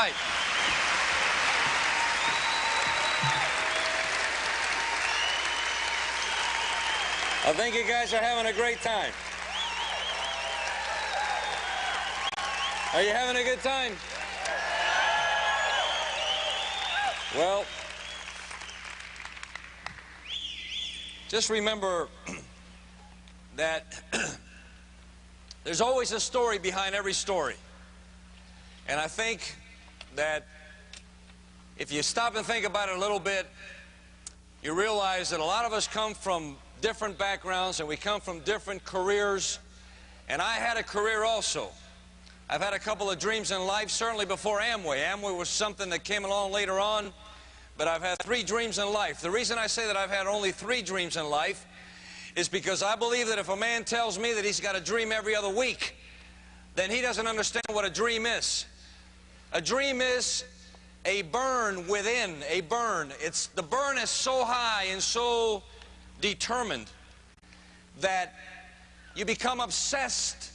tonight. I think you guys are having a great time. Are you having a good time? Well, just remember that there's always a story behind every story. And I think that if you stop and think about it a little bit, you realize that a lot of us come from different backgrounds and we come from different careers. And I had a career also. I've had a couple of dreams in life, certainly before Amway. Amway was something that came along later on, but I've had 3 dreams in life. The reason I say that I've had only 3 dreams in life is because I believe that if a man tells me that he's got a dream every other week, then he doesn't understand what a dream is. A dream is a burn within, a burn. The burn is so high and so determined that you become obsessed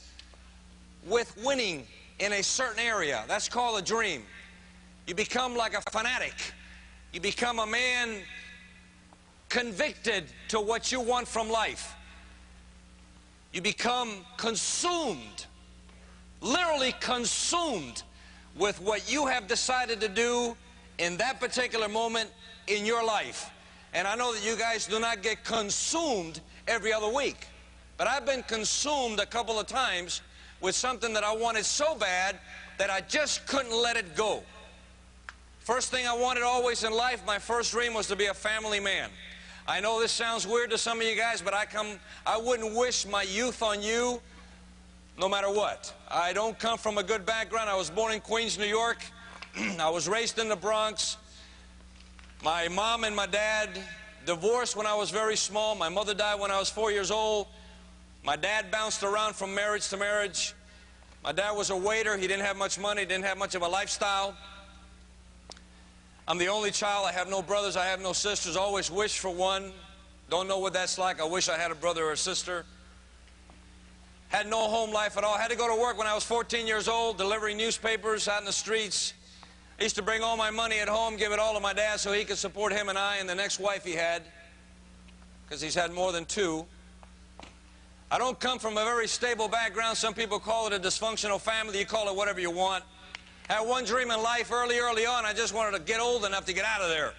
with winning in a certain area. That's called a dream. You become like a fanatic. You become a man convicted to what you want from life. You become consumed, literally consumed with what you have decided to do in that particular moment in your life. And I know that you guys do not get consumed every other week, but I've been consumed a couple of times with something that I wanted so bad that I just couldn't let it go. First thing I wanted always in life, my first dream was to be a family man. I know this sounds weird to some of you guys, but I wouldn't wish my youth on you no matter what. I don't come from a good background. I was born in Queens, New York. I was raised in the Bronx. My mom and my dad divorced when I was very small. My mother died when I was 4 years old. My dad bounced around from marriage to marriage. My dad was a waiter. He didn't have much money, didn't have much of a lifestyle. I'm the only child. I have no brothers. I have no sisters. Always wished for one. Don't know what that's like. I wish I had a brother or a sister. Had no home life at all. Had to go to work when I was 14 years old, delivering newspapers out in the streets. I used to bring all my money at home, give it all to my dad so he could support him and I and the next wife he had, because he's had more than 2. I don't come from a very stable background. Some people call it a dysfunctional family. You call it whatever you want. Had one dream in life early on. I just wanted to get old enough to get out of there.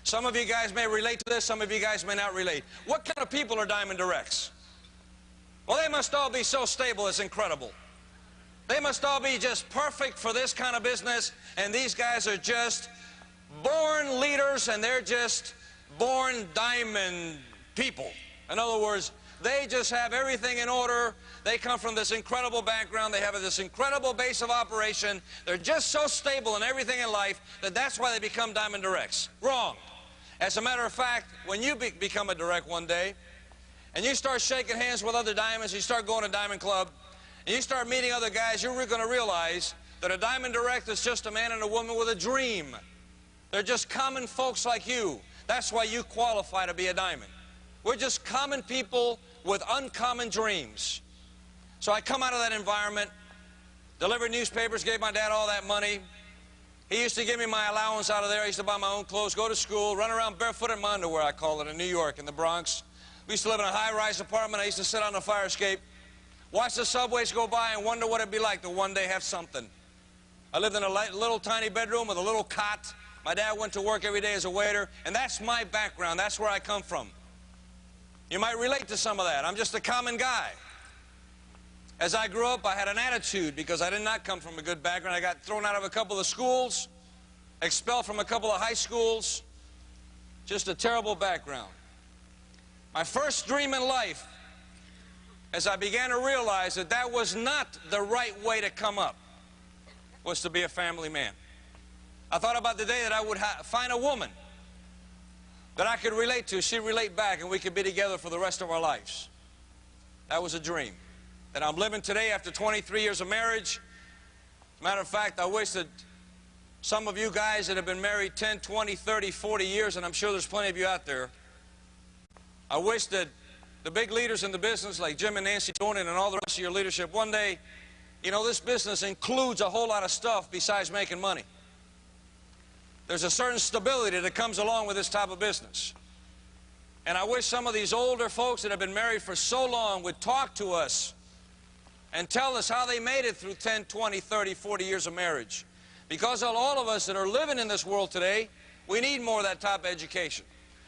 Some of you guys may relate to this. Some of you guys may not relate. What kind of people are Diamond Directs? Well, they must all be so stable, it's incredible. They must all be just perfect for this kind of business, and these guys are just born leaders, and they're just born diamond people. In other words, they just have everything in order. They come from this incredible background. They have this incredible base of operation. They're just so stable in everything in life that that's why they become Diamond Directs. Wrong. As a matter of fact, when you become a direct one day, and you start shaking hands with other diamonds, you start going to Diamond Club, and you start meeting other guys, you're going to realize that a Diamond Direct is just a man and a woman with a dream. They're just common folks like you. That's why you qualify to be a diamond. We're just common people with uncommon dreams. So I come out of that environment, delivered newspapers, gave my dad all that money. He used to give me my allowance out of there. I used to buy my own clothes, go to school, run around barefoot in my underwear, I call it, in New York, in the Bronx. We used to live in a high-rise apartment. I used to sit on the fire escape, watch the subways go by, and wonder what it'd be like to one day have something. I lived in a little tiny bedroom with a little cot. My dad went to work every day as a waiter, and that's my background. That's where I come from. You might relate to some of that. I'm just a common guy. As I grew up, I had an attitude because I did not come from a good background. I got thrown out of a couple of schools, expelled from a couple of high schools. Just a terrible background. My first dream in life, as I began to realize that that was not the right way to come up, was to be a family man. I thought about the day that I would find a woman that I could relate to, she'd relate back, and we could be together for the rest of our lives. That was a dream that I'm living today after 23 years of marriage. As a matter of fact, I wish that some of you guys that have been married 10, 20, 30, 40 years, and I'm sure there's plenty of you out there, I wish that the big leaders in the business like Jim and Nancy Dornan and all the rest of your leadership, one day You know, this business includes a whole lot of stuff besides making money. There's a certain stability that comes along with this type of business. And I wish some of these older folks that have been married for so long would talk to us and tell us how they made it through 10, 20, 30, 40 years of marriage. Because of all of us that are living in this world today, we need more of that type of education.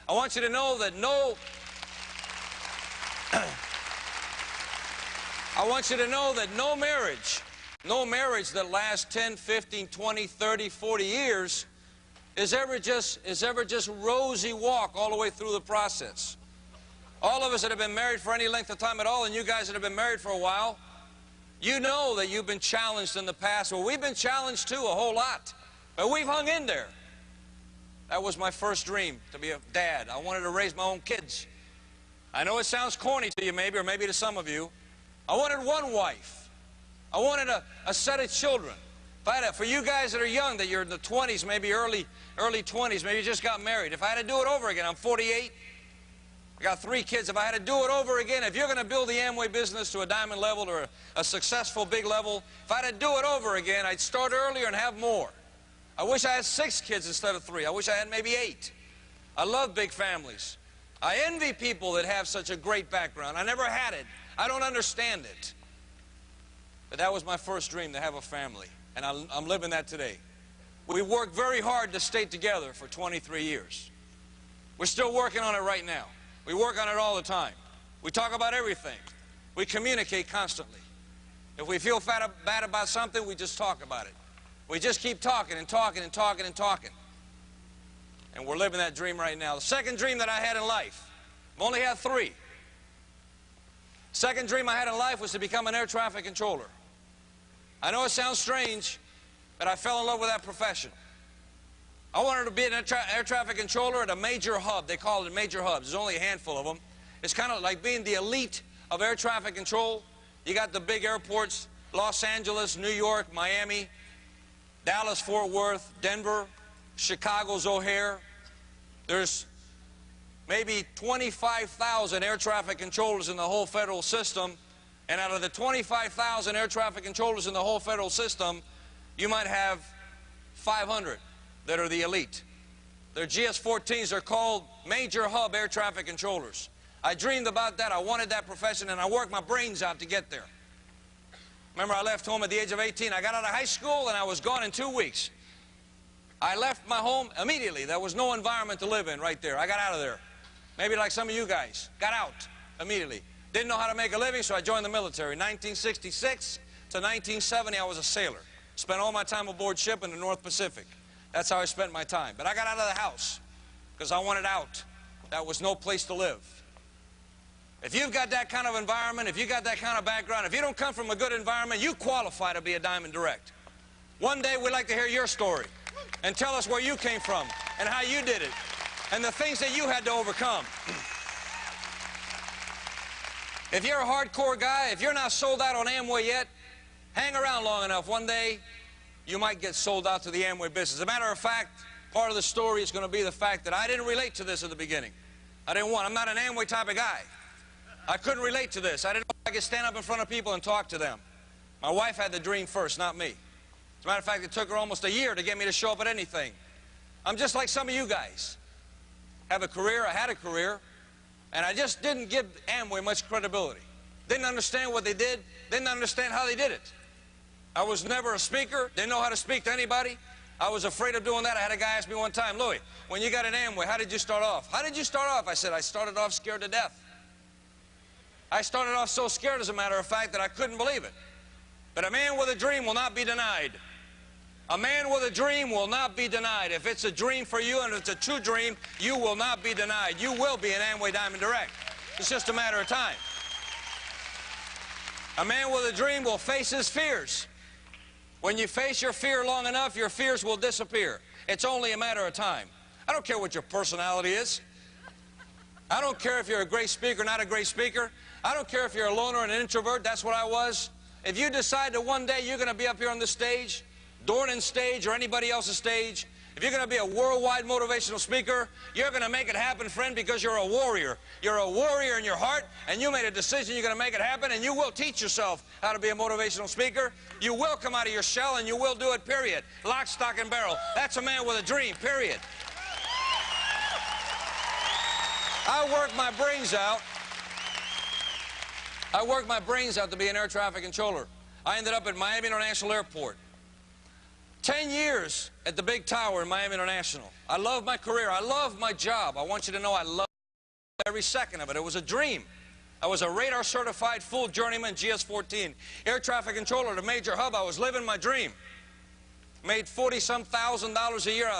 I want you to know that no marriage that lasts 10, 15, 20, 30, 40 years is ever just rosy walk all the way through the process. All of us that have been married for any length of time at all, and you guys that have been married for a while, you know that you've been challenged in the past. Well, we've been challenged too, a whole lot. But we've hung in there. That was my first dream, to be a dad. I wanted to raise my own kids. I know it sounds corny to you maybe, or maybe to some of you. I wanted one wife. I wanted a set of children. For you guys that are young, that you're in the 20s, maybe early 20s, maybe you just got married. If I had to do it over again, I'm 48. I got 3 kids. If I had to do it over again, if you're going to build the Amway business to a diamond level or a successful big level, if I had to do it over again, I'd start earlier and have more. I wish I had 6 kids instead of 3. I wish I had maybe 8. I love big families. I envy people that have such a great background. I never had it. I don't understand it. But that was my first dream, to have a family. And I'm living that today. We worked very hard to stay together for 23 years. We're still working on it right now. We work on it all the time. We talk about everything. We communicate constantly. If we feel bad about something, we just talk about it. We just keep talking and talking and talking and talking. And we're living that dream right now. The second dream that I had in life, I've only had 3. Second dream I had in life was to become an air traffic controller. I know it sounds strange, but I fell in love with that profession. I wanted to be an air traffic controller at a major hub. They call it major hubs. There's only a handful of them. It's kind of like being the elite of air traffic control. You got the big airports, Los Angeles, New York, Miami, Dallas, Fort Worth, Denver, Chicago's O'Hare. There's maybe 25,000 air traffic controllers in the whole federal system. And out of the 25,000 air traffic controllers in the whole federal system, you might have 500 that are the elite. Their GS-14s. They're called major hub air traffic controllers. I dreamed about that. I wanted that profession, and I worked my brains out to get there. Remember, I left home at the age of 18. I got out of high school, and I was gone in 2 weeks. I left my home immediately. There was no environment to live in right there. I got out of there. Maybe like some of you guys. Got out immediately. Didn't know how to make a living, so I joined the military. 1966 to 1970, I was a sailor. Spent all my time aboard ship in the North Pacific. That's how I spent my time. But I got out of the house because I wanted out. That was no place to live. If you've got that kind of environment, if you've got that kind of background, if you don't come from a good environment, you qualify to be a Diamond Direct. One day we'd like to hear your story and tell us where you came from and how you did it and the things that you had to overcome. If you're a hardcore guy, if you're not sold out on Amway yet, hang around long enough. One day, you might get sold out to the Amway business. As a matter of fact, part of the story is going to be the fact that I didn't relate to this at the beginning. I'm not an Amway type of guy. I couldn't relate to this. I didn't know if I could stand up in front of people and talk to them. My wife had the dream first, not me. As a matter of fact, it took her almost a year to get me to show up at anything. I'm just like some of you guys. Have a career, I had a career, and I just didn't give Amway much credibility. Didn't understand what they did, didn't understand how they did it. I was never a speaker, didn't know how to speak to anybody. I was afraid of doing that. I had a guy ask me one time, Louis, when you got an Amway, how did you start off? How did you start off? I said, I started off scared to death. I started off so scared, as a matter of fact, that I couldn't believe it. But a man with a dream will not be denied. A man with a dream will not be denied. If it's a dream for you and it's a true dream, you will not be denied. You will be an Amway Diamond Direct. It's just a matter of time. A man with a dream will face his fears. When you face your fear long enough, your fears will disappear. It's only a matter of time. I don't care what your personality is. I don't care if you're a great speaker or not a great speaker. I don't care if you're a loner and an introvert. That's what I was. If you decide that one day you're going to be up here on this stage, Dornan stage or anybody else's stage, If you're going to be a worldwide motivational speaker, you're going to make it happen, friend, because you're a warrior. You're a warrior in your heart, and you made a decision you're going to make it happen, and you will teach yourself how to be a motivational speaker. You will come out of your shell, and you will do it, period. Lock, stock, and barrel. That's a man with a dream, period. I worked my brains out. I worked my brains out to be an air traffic controller. I ended up at Miami International Airport. 10 years at the big tower in Miami International. I love my career. I love my job. I want you to know I love every second of it. It was a dream. I was a radar-certified full journeyman GS-14 air traffic controller at a major hub. I was living my dream. Made $40-some thousand a year.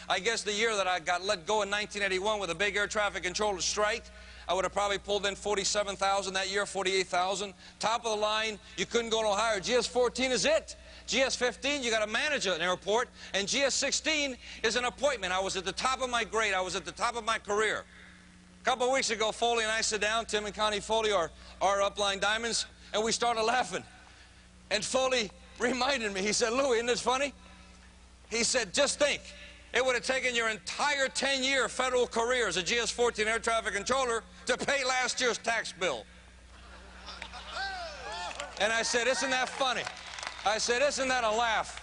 I guess the year that I got let go in 1981 with a big air traffic controller strike, I would have probably pulled in $47,000 that year, $48,000. Top of the line, you couldn't go no higher. GS-14 is it. GS-15, you got to manage an airport, and GS-16 is an appointment. I was at the top of my grade. I was at the top of my career. A couple of weeks ago, Foley and I sit down, Tim and Connie Foley are upline diamonds, and we started laughing. And Foley reminded me, he said, Louie, isn't this funny? He said, just think, it would have taken your entire 10-year federal career as a GS-14 air traffic controller to pay last year's tax bill. And I said, isn't that funny? I said, isn't that a laugh?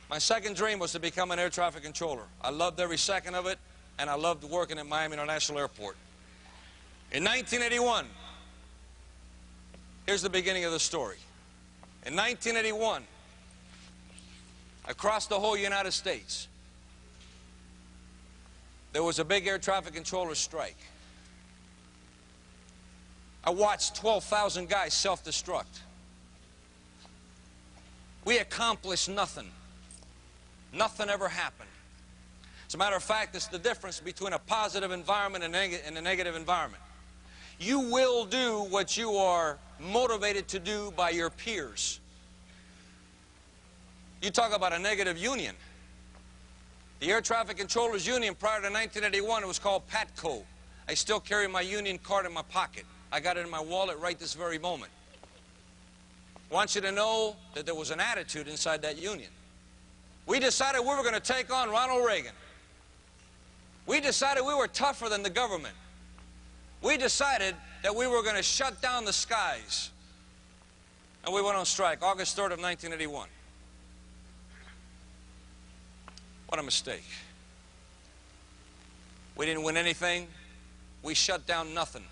My second dream was to become an air traffic controller. I loved every second of it, and I loved working at Miami International Airport. In 1981, here's the beginning of the story. In 1981, across the whole United States, there was a big air traffic controller strike. I watched 12,000 guys self-destruct. We accomplished nothing. Nothing ever happened. As a matter of fact, it's the difference between a positive environment and a negative environment. You will do what you are motivated to do by your peers. You talk about a negative union. The Air Traffic Controllers Union prior to 1981, it was called PATCO. I still carry my union card in my pocket. I got it in my wallet right this very moment. I want you to know that there was an attitude inside that union. We decided we were going to take on Ronald Reagan. We decided we were tougher than the government. We decided that we were going to shut down the skies. And we went on strike, August 3rd of 1981. What a mistake. We didn't win anything. We shut down nothing.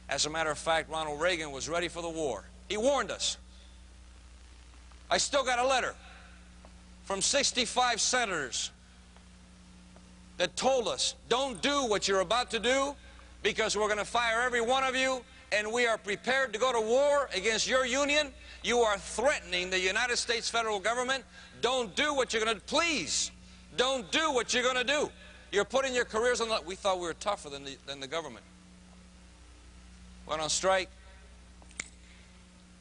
As a matter of fact, Ronald Reagan was ready for the war. He warned us. I still got a letter from 65 senators that told us, don't do what you're about to do because we're going to fire every one of you, and we are prepared to go to war against your union. You are threatening the United States federal government. Don't do what you're going to do. Please, don't do what you're going to do. You're putting your careers on the... We thought we were tougher than the government. Went on strike.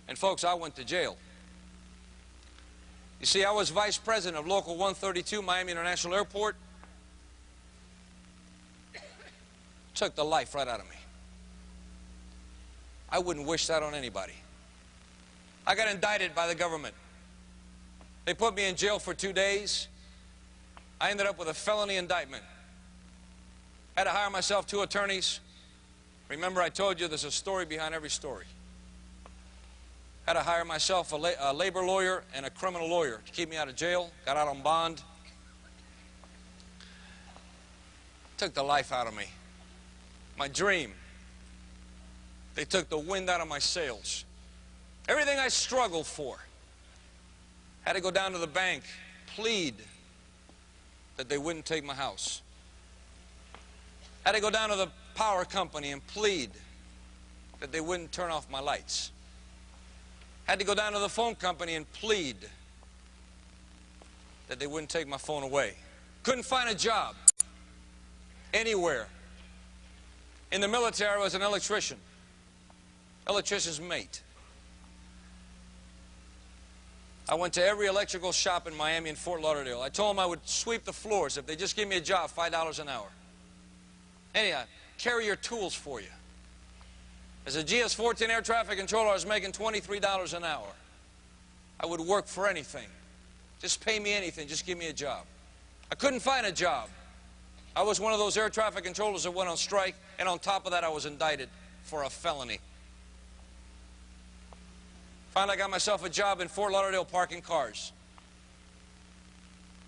And folks, I went to jail. You see, I was vice president of Local 132, Miami International Airport. Took the life right out of me. I wouldn't wish that on anybody. I got indicted by the government. They put me in jail for 2 days. I ended up with a felony indictment. Had to hire myself 2 attorneys. Remember, I told you there's a story behind every story. Had to hire myself a labor lawyer and a criminal lawyer to keep me out of jail. Got out on bond. Took the life out of me. My dream. They took the wind out of my sails. Everything I struggled for. Had to go down to the bank, plead that they wouldn't take my house. Had to go down to the power company and plead that they wouldn't turn off my lights. Had to go down to the phone company and plead that they wouldn't take my phone away. Couldn't find a job anywhere. In the military, I was an electrician. Electrician's mate. I went to every electrical shop in Miami and Fort Lauderdale. I told them I would sweep the floors if they just give me a job, $5 an hour. Anyhow, carry your tools for you. As a GS-14 air traffic controller, I was making $23 an hour. I would work for anything. Just pay me anything, just give me a job. I couldn't find a job. I was one of those air traffic controllers that went on strike, and on top of that, I was indicted for a felony. Finally, I got myself a job in Fort Lauderdale parking cars.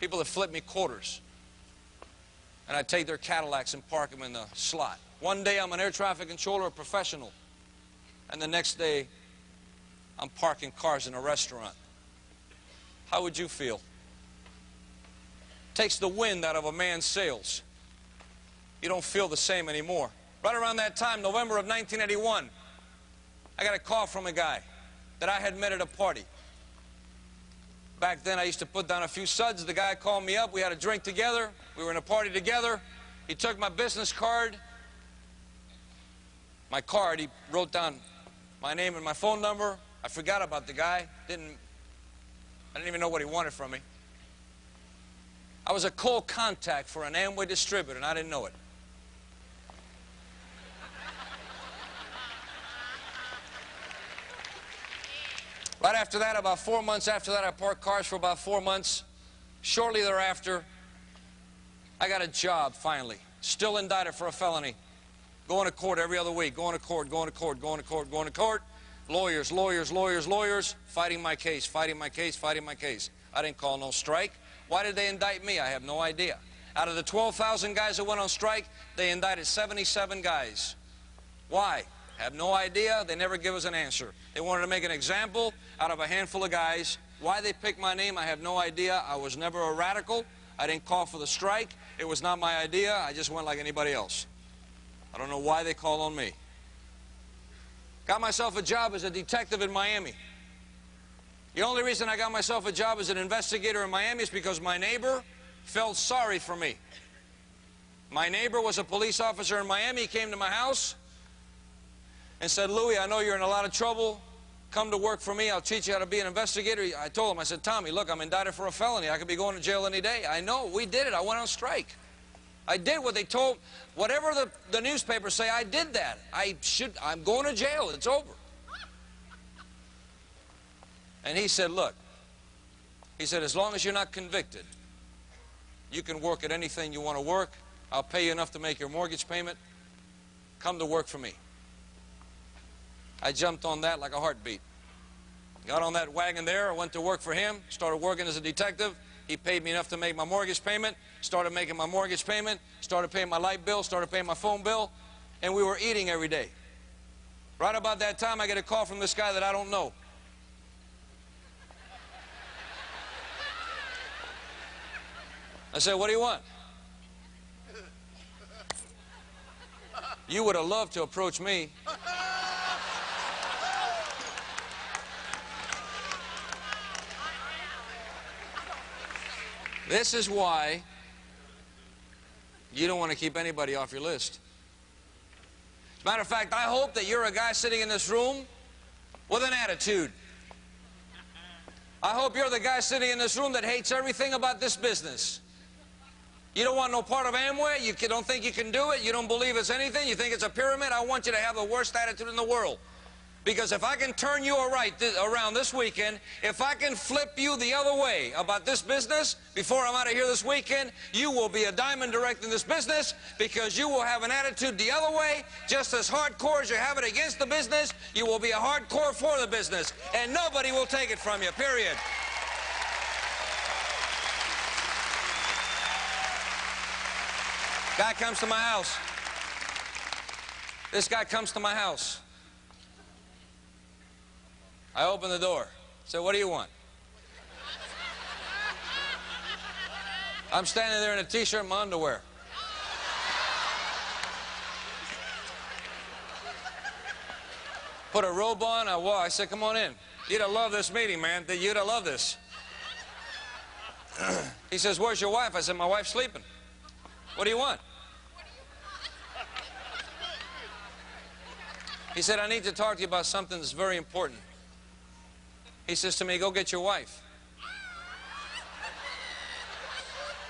People that flip me quarters. And I'd take their Cadillacs and park them in the slot. One day, I'm an air traffic controller, a professional. And the next day, I'm parking cars in a restaurant. How would you feel? Takes the wind out of a man's sails. You don't feel the same anymore. Right around that time, November of 1981, I got a call from a guy that I had met at a party. Back then, I used to put down a few suds. The guy called me up. We had a drink together. We were in a party together. He took my business card. My card, he wrote down my name and my phone number. I forgot about the guy. I didn't even know what he wanted from me. I was a cold contact for an Amway distributor, and I didn't know it. Right after that, about 4 months after that, I parked cars for about 4 months. Shortly thereafter, I got a job, finally. Still indicted for a felony. Going to court every other week. Going to court, going to court, going to court, going to court. Lawyers, lawyers, lawyers, lawyers, fighting my case, fighting my case, fighting my case. I didn't call no strike. Why did they indict me? I have no idea. Out of the 12,000 guys that went on strike, they indicted 77 guys. Why? Have no idea. They never give us an answer. They wanted to make an example out of a handful of guys. Why they picked my name, I have no idea. I was never a radical. I didn't call for the strike. It was not my idea. I just went like anybody else. I don't know why they called on me. Got myself a job as a detective in Miami. The only reason I got myself a job as an investigator in Miami is because my neighbor felt sorry for me. My neighbor was a police officer in Miami. He came to my house and said, Louis, I know you're in a lot of trouble. Come to work for me. I'll teach you how to be an investigator. I told him, I said, Tommy, look, I'm indicted for a felony. I could be going to jail any day. I know. We did it. I went on strike. I did what they told. Whatever the newspapers say, I did that. I'm going to jail. It's over. And he said, look, he said, as long as you're not convicted, you can work at anything you want to work. I'll pay you enough to make your mortgage payment. Come to work for me. I jumped on that like a heartbeat. Got on that wagon there. I went to work for him. Started working as a detective. He paid me enough to make my mortgage payment. Started making my mortgage payment. Started paying my light bill. Started paying my phone bill. And we were eating every day. Right about that time, I get a call from this guy that I don't know. I said, what do you want? You would have loved to approach me. This is why you don't want to keep anybody off your list. As a matter of fact, I hope that you're a guy sitting in this room with an attitude. I hope you're the guy sitting in this room that hates everything about this business. You don't want no part of Amway. You don't think you can do it. You don't believe it's anything. You think it's a pyramid. I want you to have the worst attitude in the world. Because if I can turn you around this weekend, if I can flip you the other way about this business before I'm out of here this weekend, you will be a diamond direct in this business because you will have an attitude the other way, just as hardcore as you have it against the business. You will be a hardcore for the business, and nobody will take it from you, period. Guy comes to my house. This guy comes to my house. I open the door. Said, what do you want? I'm standing there in a t-shirt and my underwear. Put a robe on. I said, come on in. You'd have loved this meeting, man. You'd have loved this. He says, where's your wife? I said, my wife's sleeping. What do you want? He said, I need to talk to you about something that's very important. He says to me, go get your wife.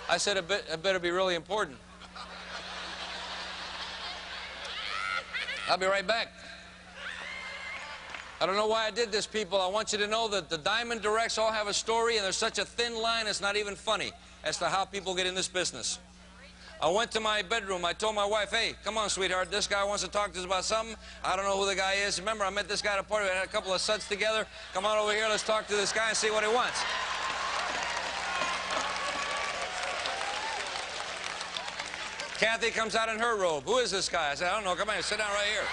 I said, it better be really important. I'll be right back. I don't know why I did this, people. I want you to know that the diamond directs all have a story, and there's such a thin line it's not even funny as to how people get in this business. I went to my bedroom. I told my wife, hey, come on, sweetheart, this guy wants to talk to us about something. I don't know who the guy is. Remember, I met this guy at a party. We had a couple of sets together. Come on over here. Let's talk to this guy and see what he wants. Kathy comes out in her robe. Who is this guy? I said, I don't know. Come on, sit down right here.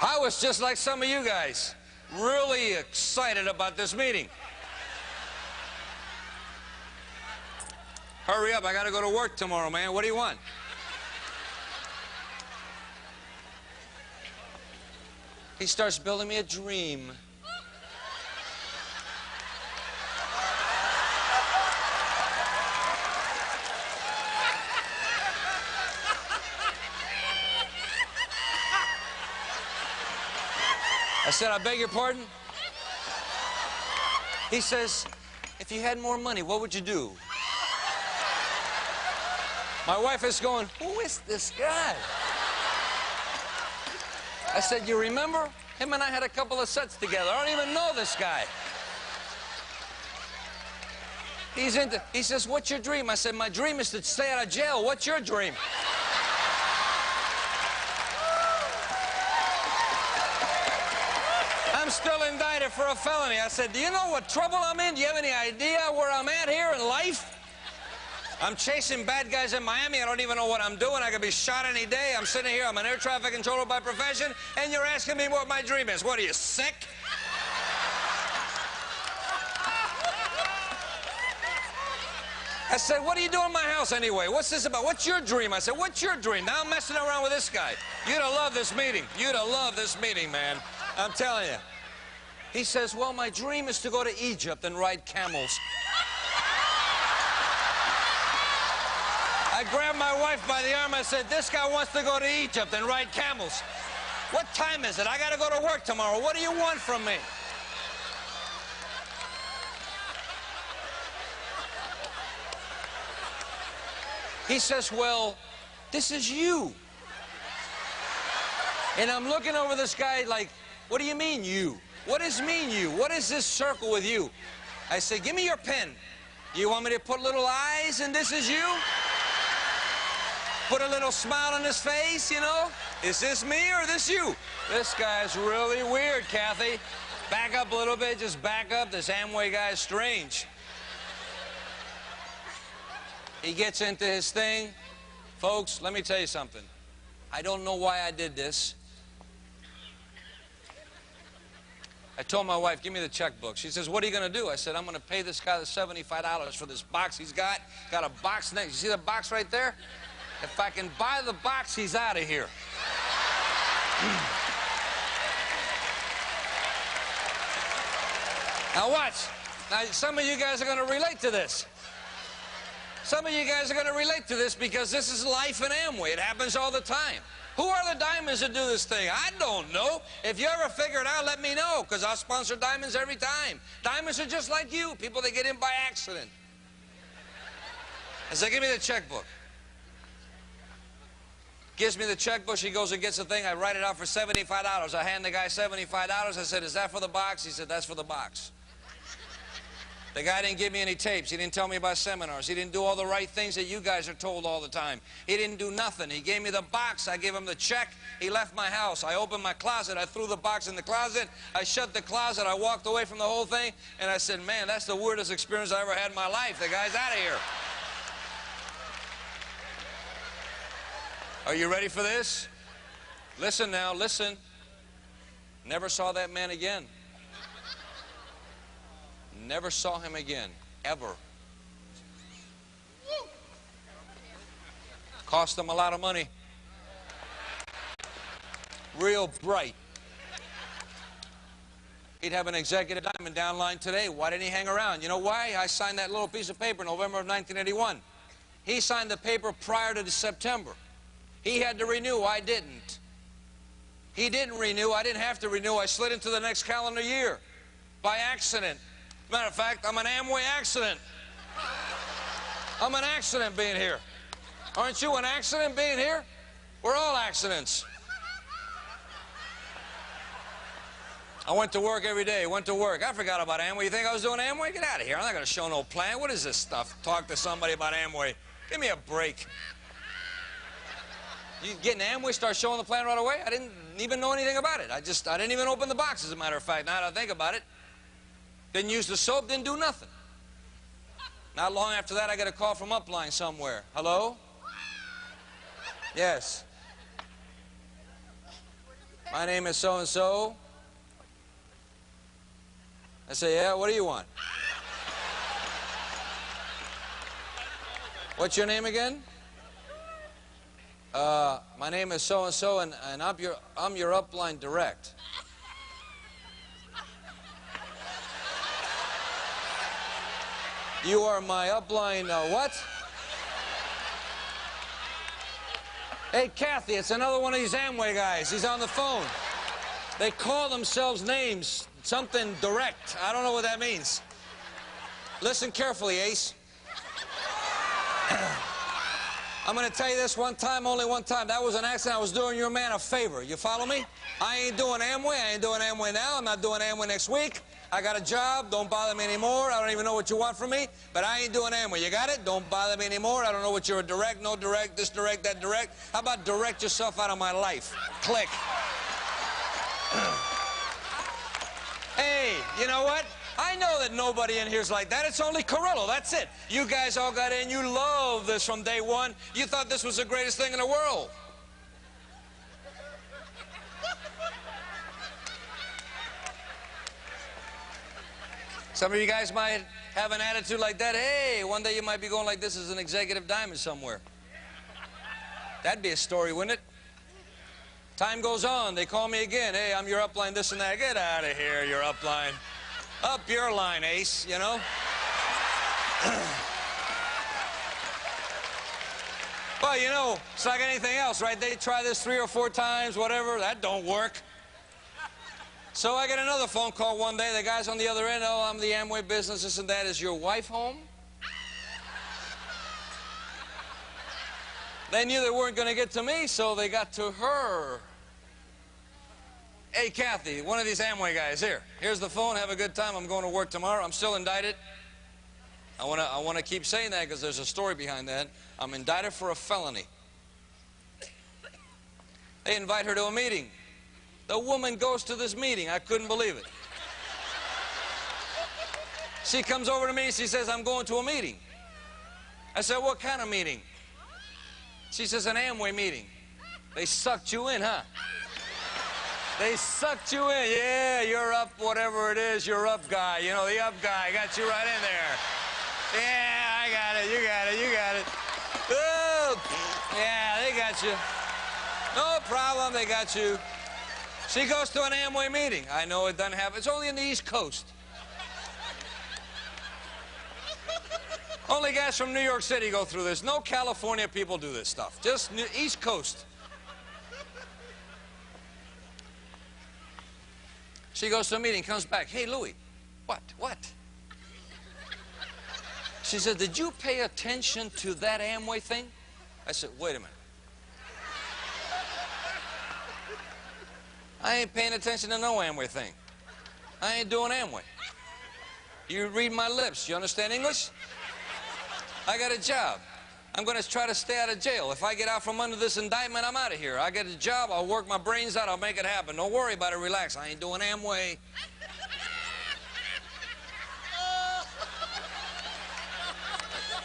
I was just like some of you guys, really excited about this meeting. Hurry up, I gotta go to work tomorrow, man. What do you want? He starts building me a dream. I said, I beg your pardon? He says, if you had more money, what would you do? My wife is going, who is this guy? I said, you remember? Him and I had a couple of sets together. I don't even know this guy. He says, what's your dream? I said, my dream is to stay out of jail. What's your dream? I'm still indicted for a felony. I said, do you know what trouble I'm in? Do you have any idea where I'm at here in life? I'm chasing bad guys in Miami. I don't even know what I'm doing. I could be shot any day. I'm sitting here. I'm an air traffic controller by profession, and you're asking me what my dream is. What, are you sick? I said, what are you doing in my house anyway? What's this about? What's your dream? I said, what's your dream? Now I'm messing around with this guy. You'd have loved this meeting. You'd have loved this meeting, man. I'm telling you. He says, well, my dream is to go to Egypt and ride camels. I grabbed my wife by the arm. I said, this guy wants to go to Egypt and ride camels. What time is it? I got to go to work tomorrow. What do you want from me? He says, well, this is you. And I'm looking over this guy like, what do you mean, you? What does mean, you? What is this circle with you? I say, give me your pen. Do you want me to put little eyes and this is you? Put a little smile on his face, you know? Is this me or this you? This guy's really weird, Kathy. Back up a little bit, just back up. This Amway guy is strange. He gets into his thing. Folks, let me tell you something. I don't know why I did this. I told my wife, give me the checkbook. She says, what are you going to do? I said, I'm going to pay this guy the $75 for this box he's got. Got a box next. You see the box right there? If I can buy the box, he's out of here. Now watch. Now, some of you guys are going to relate to this. Some of you guys are going to relate to this because this is life in Amway. It happens all the time. Who are the diamonds that do this thing? I don't know. If you ever figure it out, let me know, because I'll sponsor diamonds every time. Diamonds are just like you, people that get in by accident. I said, give me the checkbook. Gives me the checkbook. He goes and gets the thing. I write it out for $75. I hand the guy $75. I said, is that for the box? He said, that's for the box. The guy didn't give me any tapes. He didn't tell me about seminars. He didn't do all the right things that you guys are told all the time. He didn't do nothing. He gave me the box. I gave him the check. He left my house. I opened my closet. I threw the box in the closet. I shut the closet. I walked away from the whole thing. And I said, man, that's the weirdest experience I ever had in my life. The guy's out of here. Are you ready for this? Listen now, listen. Never saw that man again. Never saw him again, ever. Cost him a lot of money. Real bright. He'd have an executive diamond downline today. Why didn't he hang around? You know why? I signed that little piece of paper in November of 1981. He signed the paper prior to September. He had to renew. I didn't. He didn't renew. I didn't have to renew. I slid into the next calendar year by accident. Matter of fact, I'm an Amway accident. I'm an accident being here. Aren't you an accident being here? We're all accidents. I went to work every day, went to work. I forgot about Amway. You think I was doing Amway? Get out of here. I'm not going to show no plan. What is this stuff? Talk to somebody about Amway. Give me a break. You get in Amway, start showing the plan right away? I didn't even know anything about it. I didn't even open the box, as a matter of fact, now that I think about it. Didn't use the soap, didn't do nothing. Not long after that, I got a call from Upline somewhere. Hello? Yes. My name is so-and-so. I say, yeah, what do you want? What's your name again? My name is so-and-so, and I'm your upline direct. You are my upline, what? Hey, Kathy, it's another one of these Amway guys. He's on the phone. They call themselves names, something direct. I don't know what that means. Listen carefully, Ace. I'm going to tell you this one time, only one time. That was an accident. I was doing your man a favor. You follow me? I ain't doing Amway. I ain't doing Amway now. I'm not doing Amway next week. I got a job. Don't bother me anymore. I don't even know what you want from me, but I ain't doing Amway. You got it? Don't bother me anymore. I don't know what you're a direct, no direct, this direct, that direct. How about direct yourself out of my life? Click. Hey, you know what? I know that nobody in here's like that. It's only Carrillo. That's it. You guys all got in. You love this from day one. You thought this was the greatest thing in the world. Some of you guys might have an attitude like that. Hey, one day you might be going like this as an executive diamond somewhere. That'd be a story, wouldn't it? Time goes on. They call me again. Hey, I'm your upline, this and that. Get out of here, your upline. Up your line, Ace, you know? Well, you know, it's like anything else, right? They try this 3 or 4 times, whatever. That don't work. So I get another phone call one day. The guy's on the other end. Oh, I'm the Amway business, this and that. Is your wife home? They knew they weren't going to get to me, so they got to her. Hey, Kathy, one of these Amway guys, here. Here's the phone. Have a good time. I'm going to work tomorrow. I'm still indicted. I want to keep saying that because there's a story behind that. I'm indicted for a felony. They invite her to a meeting. The woman goes to this meeting. I couldn't believe it. She comes over to me. She says, I'm going to a meeting. I said, what kind of meeting? She says, an Amway meeting. They sucked you in, huh? They sucked you in. Yeah, you're up, whatever it is, you're up guy. You know, the up guy got you right in there. Yeah, I got it, you got it, you got it. Oh, yeah, they got you. No problem, they got you. She goes to an Amway meeting. I know it doesn't happen. It's only in the East Coast. Only guys from New York City go through this. No California people do this stuff. Just East Coast. She goes to a meeting, comes back. Hey, Louie. What? She said, did you pay attention to that Amway thing? I said, wait a minute. I ain't paying attention to no Amway thing. I ain't doing Amway. You read my lips. You understand English? I got a job. I'm going to try to stay out of jail. If I get out from under this indictment, I'm out of here. I get a job, I'll work my brains out, I'll make it happen. Don't worry about it, relax. I ain't doing Amway.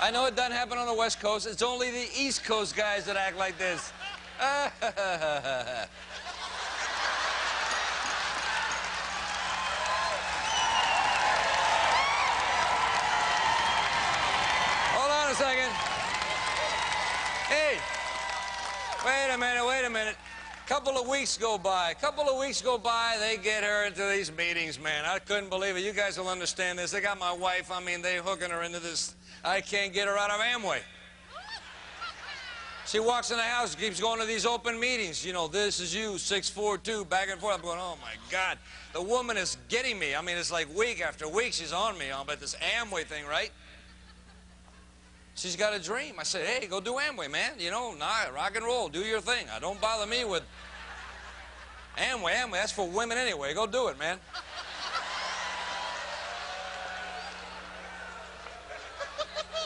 I know it doesn't happen on the West Coast. It's only the East Coast guys that act like this. Hold on a second. Hey, wait a minute. Couple of weeks go by, they get her into these meetings, man. I couldn't believe it. You guys will understand this. They got my wife, I mean, they hooking her into this. I can't get her out of Amway. She walks in the house, keeps going to these open meetings. You know, this is you, 642, back and forth. I'm going, oh, my God. The woman is getting me. I mean, it's like week after week she's on me about this Amway thing, right? She's got a dream. I said, hey, go do Amway, man. You know, nah, rock and roll. Do your thing. Don't bother me with Amway. Amway, that's for women anyway. Go do it, man.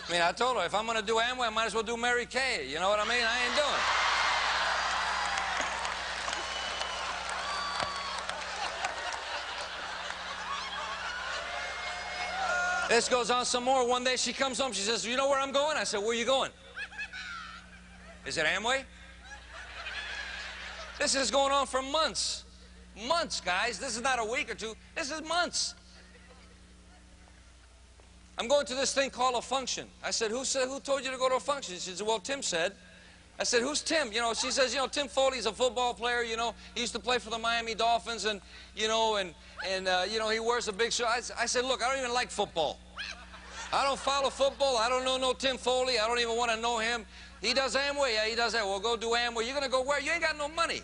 I mean, I told her, if I'm going to do Amway, I might as well do Mary Kay. You know what I mean? I ain't doing it. This goes on some more. One day she comes home. She says, you know where I'm going? I said, where are you going? Is it Amway? This is going on for months. Months, guys. This is not a week or two. This is months. I'm going to this thing called a function. I said, who told you to go to a function? She said, well, Tim said. I said, who's Tim? You know, she says, you know, Tim Foley's a football player, you know. He used to play for the Miami Dolphins and, you know, you know, he wears a big shirt. I said, look, I don't even like football. I don't follow football. I don't know no Tim Foley. I don't even want to know him. He does Amway. Yeah, he does that. Well, go do Amway. You're going to go where? You ain't got no money.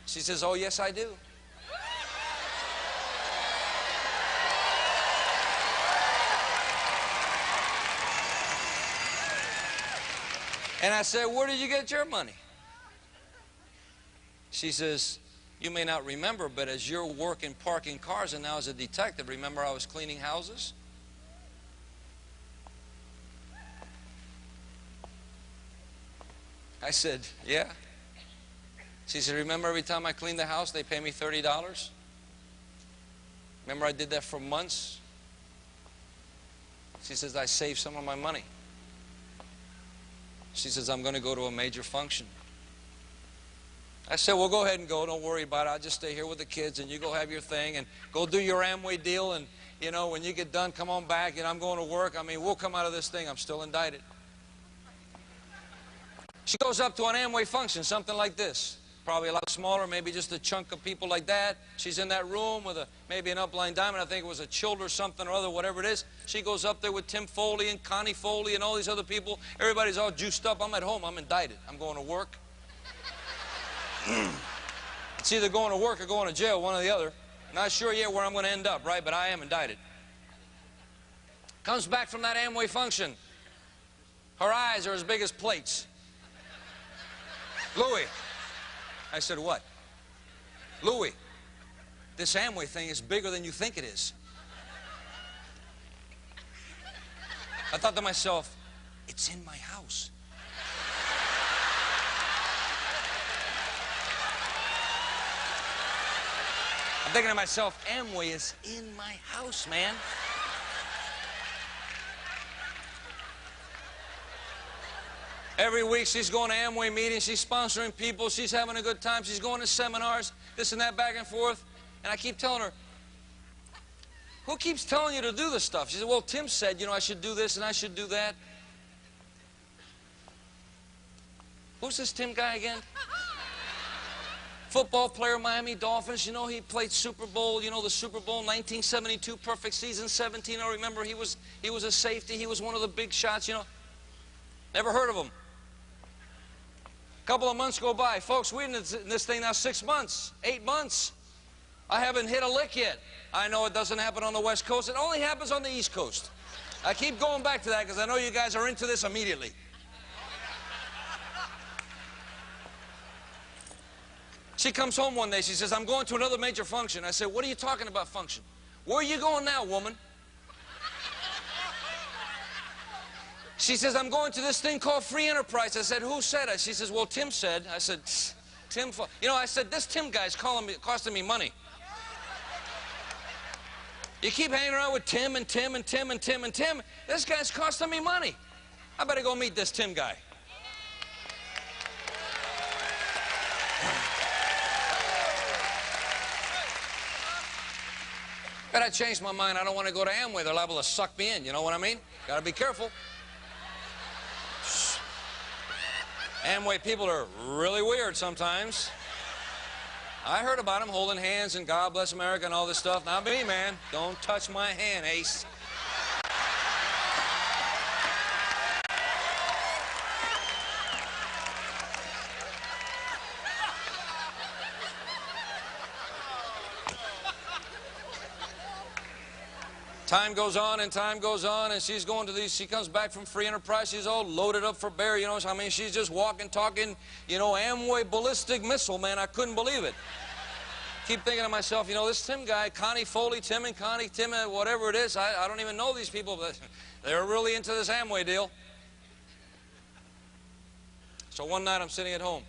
She says, oh, yes, I do. And I said, where did you get your money? She says, you may not remember, but as you're working parking cars and now as a detective, remember I was cleaning houses? I said, yeah. She said, remember every time I cleaned the house, they pay me $30? Remember I did that for months? She says, I saved some of my money. She says, I'm going to go to a major function. I said, well, go ahead and go. Don't worry about it. I'll just stay here with the kids, and you go have your thing, and go do your Amway deal, and, you know, when you get done, come on back, and I'm going to work. I mean, we'll come out of this thing. I'm still indicted. She goes up to an Amway function, something like this. Probably a lot smaller, maybe just a chunk of people like that. She's in that room with maybe an upline diamond. I think it was a Child or something or other, whatever it is. She goes up there with Tim Foley and Connie Foley and all these other people. Everybody's all juiced up. I'm at home. I'm indicted. I'm going to work. It's either going to work or going to jail, one or the other. Not sure yet where I'm going to end up, right? But I am indicted. Comes back from that Amway function. Her eyes are as big as plates. Louis. I said, what? Louis, this Amway thing is bigger than you think it is. I thought to myself, it's in my house. I'm thinking to myself, Amway is in my house, man. Every week she's going to Amway meetings, she's sponsoring people, she's having a good time, she's going to seminars, this and that, back and forth. And I keep telling her, who keeps telling you to do this stuff? She said, well, Tim said, you know, I should do this and I should do that. Who's this Tim guy again? Football player, Miami Dolphins. You know, he played Super Bowl, you know, the Super Bowl 1972, perfect season, 17. I remember he was a safety. He was one of the big shots, you know. Never heard of him. A couple of months go by. Folks, we're in this thing now 6 months, 8 months. I haven't hit a lick yet. I know it doesn't happen on the West Coast. It only happens on the East Coast. I keep going back to that because I know you guys are into this immediately. She comes home one day. She says, I'm going to another major function. I said, what are you talking about function? Where are you going now, woman? She says, I'm going to this thing called free enterprise. I said, who said it? She says, well, Tim said. I said, Tim, you know, I said, this Tim guy's costing me money. You keep hanging around with Tim and Tim and Tim and Tim and Tim. This guy's costing me money. I better go meet this Tim guy. But I changed my mind. I don't want to go to Amway. They're liable to suck me in. You know what I mean? Got to be careful. Amway people are really weird sometimes. I heard about them holding hands and God bless America and all this stuff. Not me, man. Don't touch my hand, Ace. Time goes on and time goes on, and she's going to these, she comes back from Free Enterprise, she's all loaded up for bear, you know, I mean, she's just walking, talking, you know, Amway ballistic missile, man, I couldn't believe it. Keep thinking to myself, you know, this Tim guy, Connie Foley, Tim and Connie, Tim, whatever it is, I don't even know these people, but they're really into this Amway deal. So one night I'm sitting at home,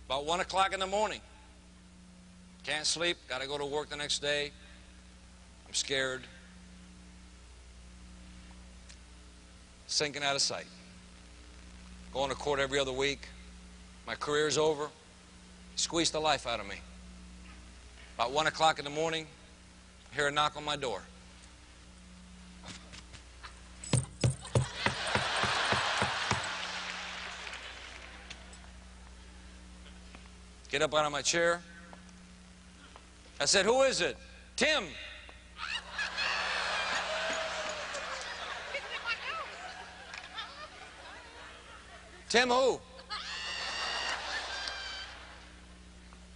about 1 o'clock in the morning. Can't sleep, got to go to work the next day. I'm scared. Sinking out of sight. Going to court every other week. My career's over. Squeezed the life out of me. About 1 o'clock in the morning, I hear a knock on my door. Get up out of my chair. I said, "Who is it?" "Tim." "Tim who?"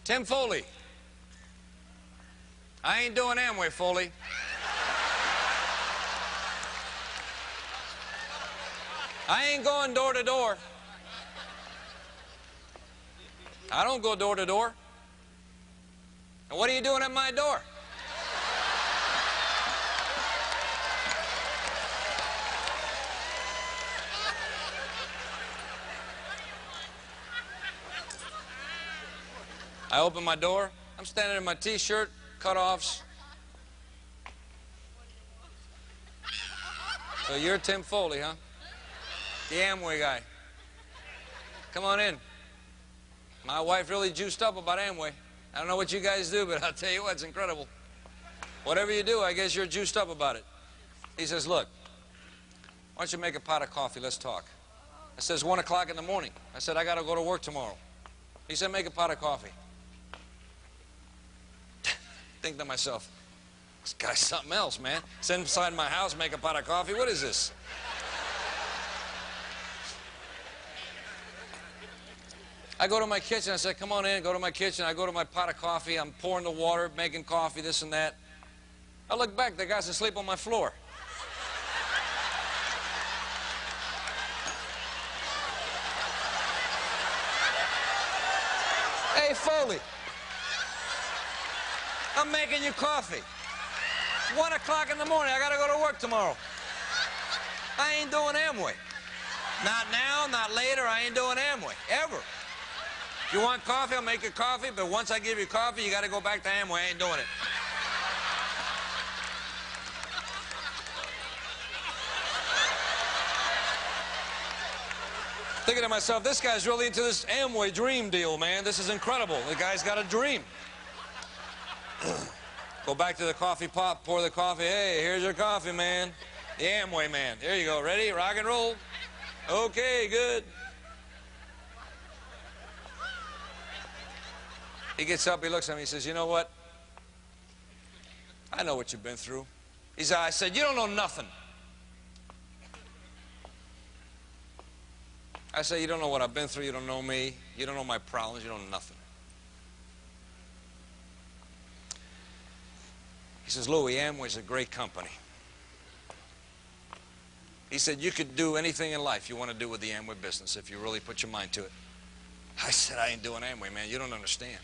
"Tim Foley." "I ain't doing Amway, Foley." "I ain't going door to door." "I don't go door to door." "And what are you doing at my door?" I open my door. I'm standing in my T-shirt, cutoffs. "So you're Tim Foley, huh? The Amway guy. Come on in. My wife really juiced up about Amway. I don't know what you guys do, but I'll tell you what, it's incredible. Whatever you do, I guess you're juiced up about it." He says, "Look, why don't you make a pot of coffee? Let's talk." I says, 1 o'clock in the morning. I said, "I got to go to work tomorrow." He said, "Make a pot of coffee." Think to myself, this guy's something else, man. Sit inside my house, make a pot of coffee. What is this? I go to my kitchen. I said, "Come on in." Go to my kitchen. I go to my pot of coffee. I'm pouring the water, making coffee, this and that. I look back. The guy's asleep on my floor. "Hey, Foley, I'm making you coffee. 1 o'clock in the morning. I got to go to work tomorrow. I ain't doing Amway. Not now, not later. I ain't doing Amway, ever. If you want coffee, I'll make you coffee, but once I give you coffee, you got to go back to Amway. I ain't doing it." Thinking to myself, this guy's really into this Amway dream deal, man. This is incredible. The guy's got a dream. Go back to the coffee pot, pour the coffee. "Hey, here's your coffee, man. The Amway man. There you go. Ready? Rock and roll. Okay, good." He gets up, he looks at me, he says, "You know what? I know what you've been through." I said, "You don't know nothing." I said, "You don't know what I've been through, you don't know me, you don't know my problems, you don't know nothing." He says, "Louie, Amway's a great company." He said, "You could do anything in life you want to do with the Amway business if you really put your mind to it." I said, "I ain't doing Amway, man. You don't understand.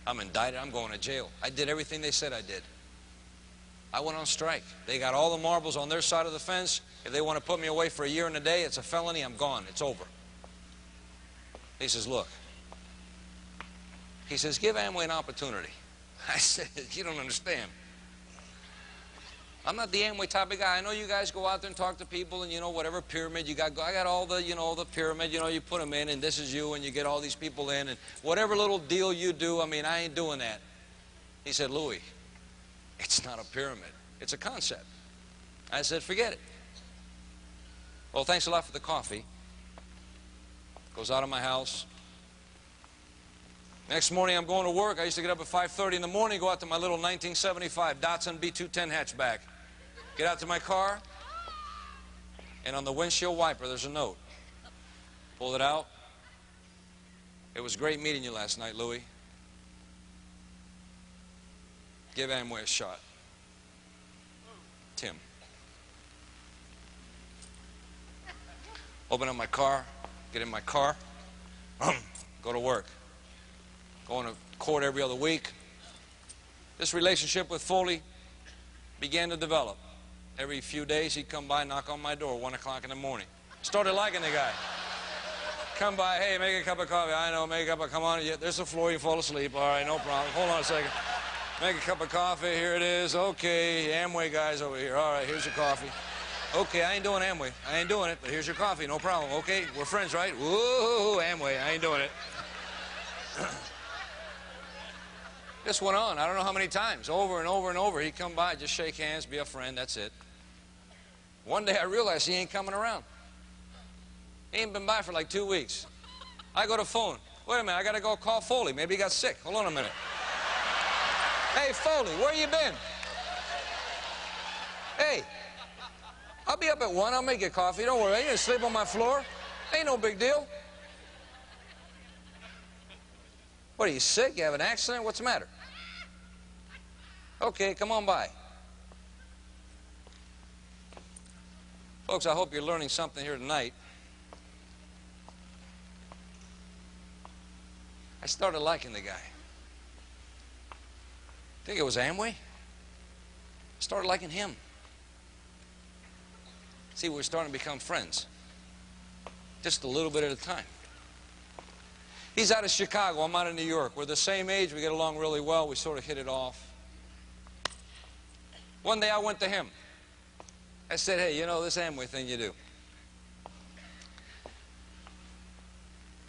I'm indicted. I'm going to jail. I did everything they said I did. I went on strike. They got all the marbles on their side of the fence. If they want to put me away for a year and a day, it's a felony. I'm gone. It's over." He says, "Look," he says, "give Amway an opportunity." I said, "You don't understand. I'm not the Amway type of guy. I know you guys go out there and talk to people and, you know, whatever pyramid you got. I got all the, you know, the pyramid, you know, you put them in and this is you and you get all these people in and whatever little deal you do, I mean, I ain't doing that." He said, "Louie, it's not a pyramid. It's a concept." I said, "Forget it." Well, thanks a lot for the coffee. Goes out of my house. Next morning, I'm going to work. I used to get up at 5:30 in the morning, go out to my little 1975 Datsun B210 hatchback. Get out to my car, and on the windshield wiper, there's a note. Pull it out. "It was great meeting you last night, Louie. Give Amway a shot." Tim. Open up my car, get in my car, go to work. Going to court every other week. This relationship with Foley began to develop. Every few days he'd come by, knock on my door, 1 o'clock in the morning. Started liking the guy. Come by, hey, make a cup of coffee. I know, make a cup of, come on, yeah, there's the floor, you fall asleep. All right, no problem. Hold on a second. Make a cup of coffee, here it is. Okay, Amway guy's over here. All right, here's your coffee. Okay, I ain't doing Amway. I ain't doing it, but here's your coffee, no problem. Okay, we're friends, right? Woo, Amway, I ain't doing it. This went on, I don't know how many times, over and over and over. He'd come by, just shake hands, be a friend, that's it. One day I realized he ain't coming around. He ain't been by for like 2 weeks. I go to phone. Wait a minute, I got to go call Foley. Maybe he got sick. Hold on a minute. Hey, Foley, where you been? Hey, I'll be up at 1. I'll make you coffee. Don't worry. I ain't going to sleep on my floor. Ain't no big deal. What, are you sick? You have an accident? What's the matter? Okay, come on by. Folks, I hope you're learning something here tonight. I started liking the guy. I think it was Amway. I started liking him. See, we're starting to become friends. Just a little bit at a time. He's out of Chicago. I'm out of New York. We're the same age. We get along really well. We sort of hit it off. One day I went to him. I said, hey, you know this Amway thing you do?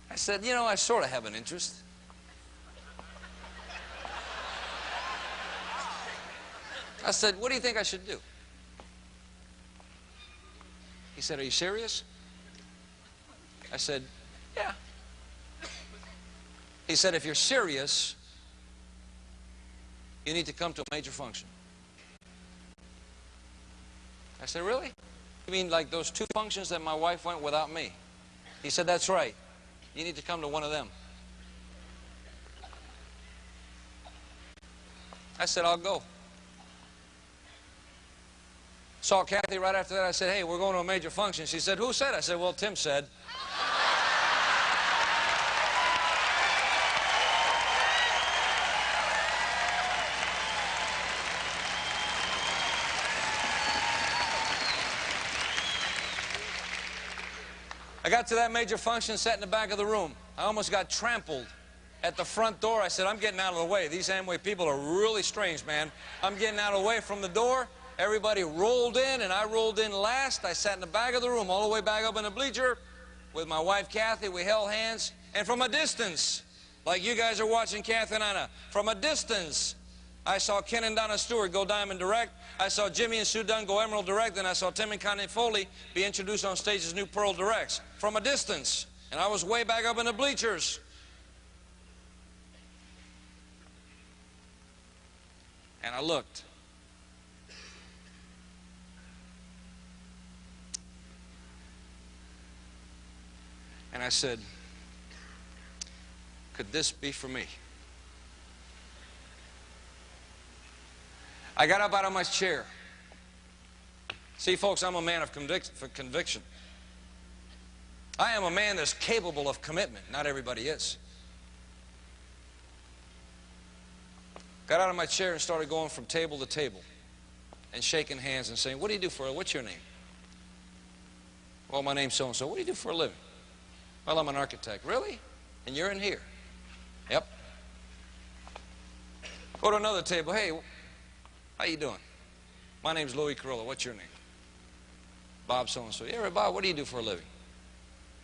I said, you know, I sort of have an interest. I said, what do you think I should do? He said, are you serious? I said, yeah. He said, if you're serious, you need to come to a major function. I said, really? You mean like those 2 functions that my wife went without me? He said, that's right. You need to come to one of them. I said, I'll go. Saw Kathy right after that. I said, hey, we're going to a major function. She said, who said? I said, well, Tim said. I got to that major function, sat in the back of the room. I almost got trampled at the front door. I said, I'm getting out of the way. These Amway people are really strange, man. I'm getting out of the way from the door. Everybody rolled in, and I rolled in last. I sat in the back of the room, all the way back up in the bleacher with my wife, Kathy. We held hands, and from a distance, like you guys are watching Kathy and Anna, from a distance, I saw Ken and Donna Stewart go Diamond Direct. I saw Jimmy and Sue Dunn go Emerald Direct. Then I saw Tim and Connie Foley be introduced on stage as new Pearl Directs. From a distance. And I was way back up in the bleachers. And I looked. And I said, could this be for me? I got up out of my chair. See, folks, I'm a man of conviction. I am a man that's capable of commitment. Not everybody is. Got out of my chair and started going from table to table and shaking hands and saying, what do you do for a, what's your name? Well, my name's so-and-so. What do you do for a living? Well, I'm an architect. Really? And you're in here? Yep. Go to another table. Hey, how you doing? My name's Louis Carrillo. What's your name? Bob so-and-so. Yeah, Bob, what do you do for a living?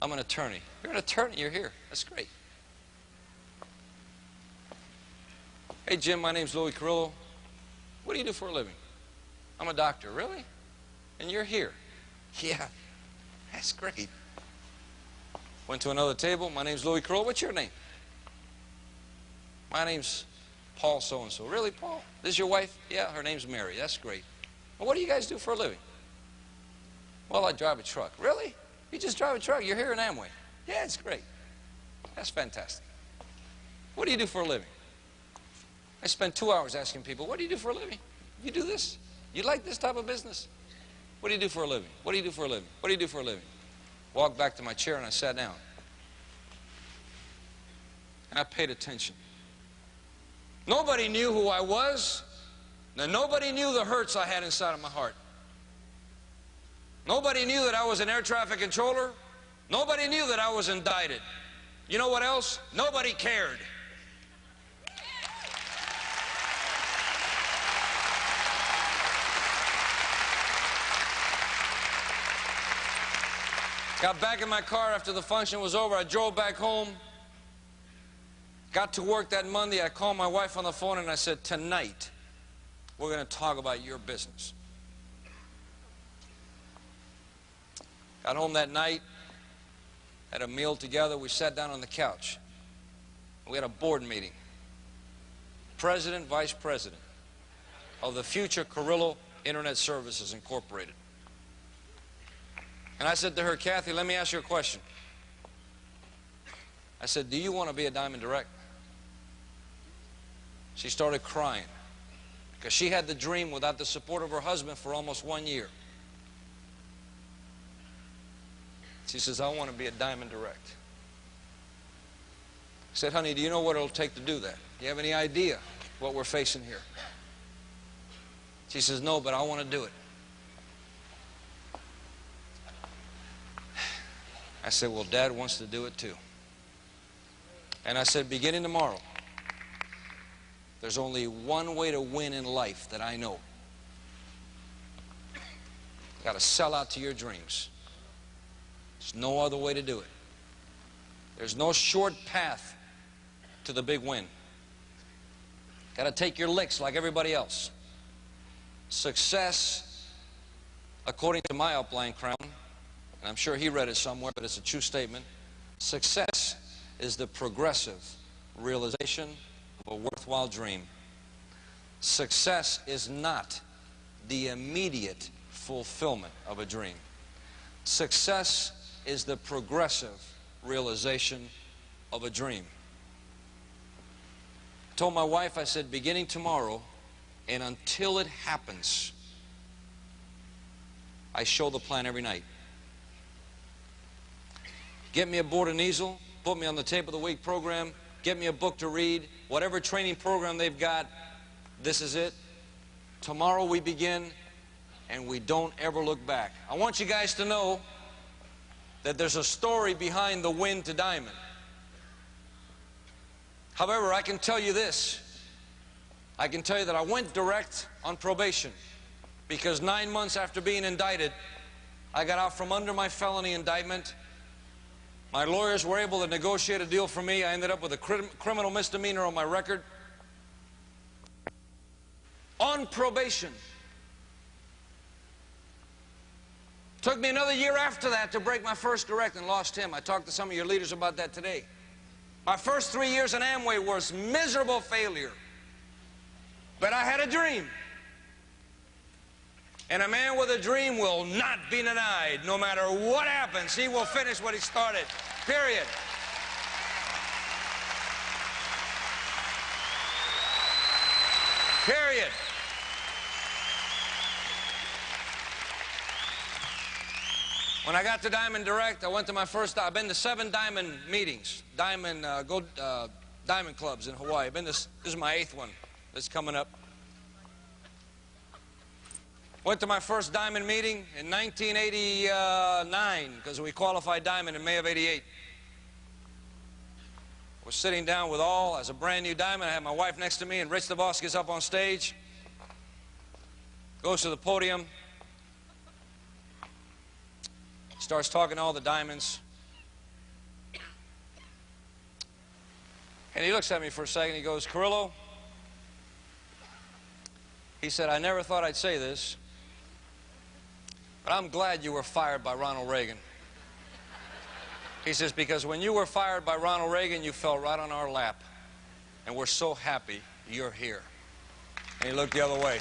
I'm an attorney. You're an attorney. You're here. That's great. Hey, Jim, my name's Louis Carrillo. What do you do for a living? I'm a doctor. Really? And you're here? Yeah, that's great. Went to another table. My name's Louis Carrillo. What's your name? My name's Paul so-and-so. Really, Paul? This is your wife? Yeah, her name's Mary. That's great. Well, what do you guys do for a living? Well, I drive a truck. Really? You just drive a truck? You're here in Amway? Yeah, it's great. That's fantastic. What do you do for a living? I spent 2 hours asking people, what do you do for a living? You do this? You like this type of business? What do you do for a living? What do you do for a living? What do you do for a living? Walked back to my chair and I sat down. And I paid attention. Nobody knew who I was. And nobody knew the hurts I had inside of my heart. Nobody knew that I was an air traffic controller. Nobody knew that I was indicted. You know what else? Nobody cared. Got back in my car after the function was over. I drove back home. Got to work that Monday. I called my wife on the phone and I said, tonight, we're going to talk about your business. Got home that night, had a meal together. We sat down on the couch. We had a board meeting. President, Vice President of the Future Carrillo Internet Services Incorporated. And I said to her, Kathy, let me ask you a question. I said, do you want to be a Diamond Direct? She started crying because she had the dream without the support of her husband for almost 1 year. She says, I want to be a Diamond Direct. I said, honey, do you know what it'll take to do that? Do you have any idea what we're facing here? She says, no, but I want to do it. I said, well, Dad wants to do it too. And I said, beginning tomorrow, there's only one way to win in life that I know. You got to sell out to your dreams. There's no other way to do it. There's no short path to the big win. Got to take your licks like everybody else. Success, according to my upline crown, and I'm sure he read it somewhere, but it's a true statement. Success is the progressive realization of a worthwhile dream. Success is not the immediate fulfillment of a dream. Success is the progressive realization of a dream. I told my wife, I said, beginning tomorrow and until it happens, I show the plan every night. Get me a board and easel, put me on the Tape of the Week program, get me a book to read, whatever training program they've got, this is it. Tomorrow we begin, and we don't ever look back. I want you guys to know that there's a story behind the win to Diamond. However, I can tell you this. I can tell you that I went direct on probation because 9 months after being indicted, I got out from under my felony indictment. My lawyers were able to negotiate a deal for me. I ended up with a criminal misdemeanor on my record. On probation. Took me another year after that to break my first direct and lost him. I talked to some of your leaders about that today. My first 3 years in Amway was miserable failure. But I had a dream. And a man with a dream will not be denied. No matter what happens, he will finish what he started. Period. Period. When I got to Diamond Direct, I went to my first, I've been to 7 Diamond meetings, Diamond clubs in Hawaii. This is my 8th one that's coming up. Went to my first Diamond meeting in 1989 because we qualified Diamond in May of '88. Was sitting down with all as a brand new Diamond. I had my wife next to me, and Rich DeVos gets up on stage, goes to the podium, starts talking to all the Diamonds. And he looks at me for a second. He goes, Carrillo, he said, I never thought I'd say this, but I'm glad you were fired by Ronald Reagan. He says, because when you were fired by Ronald Reagan, you fell right on our lap. And we're so happy you're here. And he looked the other way.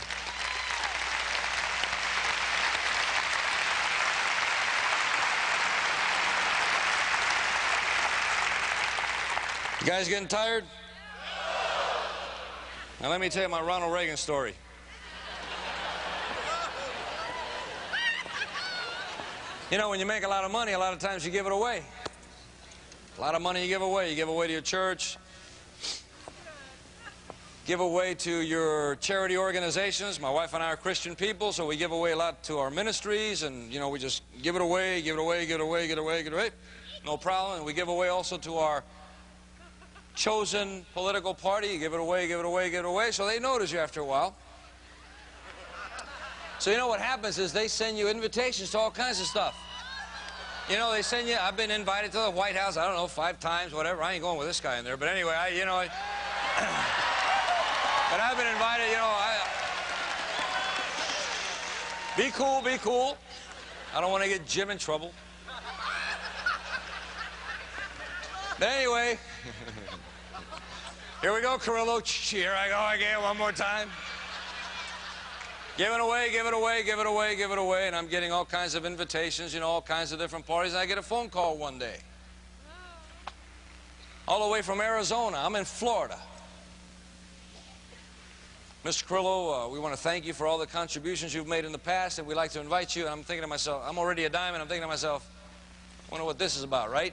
You guys getting tired? Now let me tell you my Ronald Reagan story. You know, when you make a lot of money, a lot of times you give it away. A lot of money you give away. You give away to your church. Give away to your charity organizations. My wife and I are Christian people, so we give away a lot to our ministries, and, you know, we just give it away, give it away, give it away, give it away, give it away. No problem. And we give away also to our chosen political party. You give it away, give it away, give it away. So they notice you after a while. So you know what happens is they send you invitations to all kinds of stuff. You know, they send you, I've been invited to the White House, I don't know, 5 times, whatever. I ain't going with this guy in there. But anyway, but I've been invited, you know, be cool, be cool. I don't want to get Jim in trouble. But anyway, here we go, Carrillo. Here I go again, one more time. Give it away, give it away, give it away, give it away. And I'm getting all kinds of invitations, you know, all kinds of different parties. And I get a phone call one day. All the way from Arizona. I'm in Florida. Mr. Carrillo, we want to thank you for all the contributions you've made in the past, and we'd like to invite you. And I'm thinking to myself, I'm already a diamond. I'm thinking to myself, I wonder what this is about, right?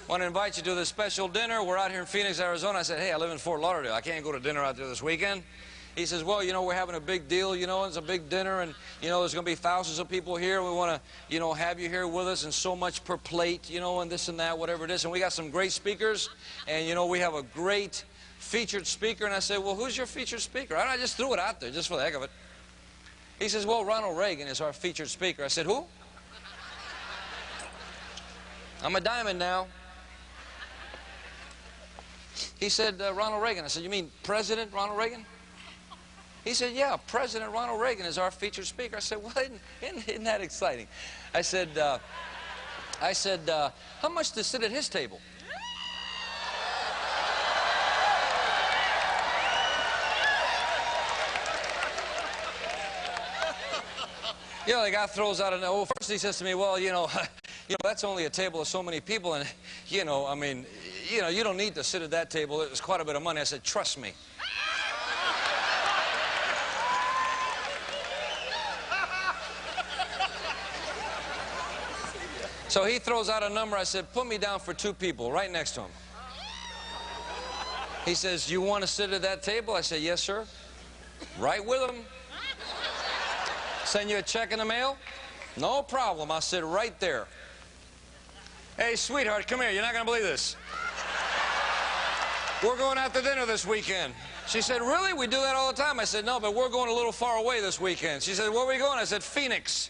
I want to invite you to this special dinner. We're out here in Phoenix, Arizona. I said, hey, I live in Fort Lauderdale. I can't go to dinner out there this weekend. He says, well, you know, we're having a big deal, you know, it's a big dinner, and, you know, there's going to be thousands of people here. We want to, you know, have you here with us, and so much per plate, you know, and this and that, whatever it is. And we got some great speakers, and, you know, we have a great featured speaker. And I said, well, who's your featured speaker? I just threw it out there just for the heck of it. He says, well, Ronald Reagan is our featured speaker. I said, who? I'm a diamond now. He said, Ronald Reagan. I said, you mean President Ronald Reagan? He said, yeah, President Ronald Reagan is our featured speaker. I said, well, isn't that exciting? I said, how much to sit at his table? You know, the guy throws out well, first he says to me, well, you know, that's only a table of so many people, and, you know, I mean, you know, you don't need to sit at that table. It was quite a bit of money. I said, trust me. So he throws out a number. I said, put me down for 2 people, right next to him. He says, you want to sit at that table? I said, yes, sir. Right with him. Send you a check in the mail? No problem. I'll sit right there. Hey, sweetheart, come here. You're not going to believe this. We're going out to dinner this weekend. She said, really? We do that all the time. I said, no, but we're going a little far away this weekend. She said, where are we going? I said, Phoenix.